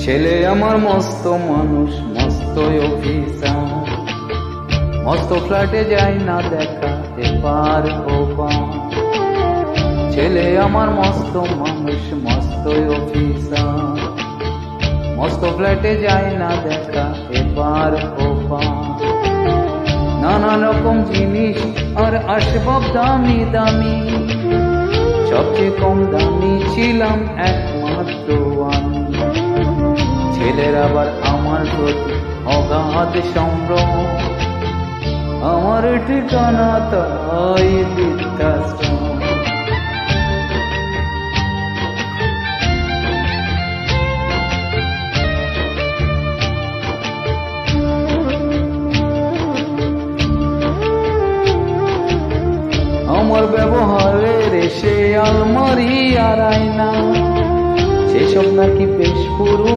ছেলে আমার মস্ত মানুষ, মস্ত অফিসার, মস্ত ফ্ল্যাটে যাই না দেখা এপার ওপার। ছেলে আমার মস্ত মানুষ, মস্ত অফিসার, মস্ত ফ্ল্যাটে যাই না দেখা এপার ওপার। নানা রকম জিনিস আর আসবাব দামি দামি, সবচেয়ে কম দামি ছিলাম একমাত্র আমি। ছেলের আবার আমার প্রতি অগাধ সম্ভ্রম, আমার ঠিকানা তাই বৃদ্ধাশ্রম। আমার ব্যবহারের এসে আলমারি আর আয়না, সেসব নাকি বেশ পুরো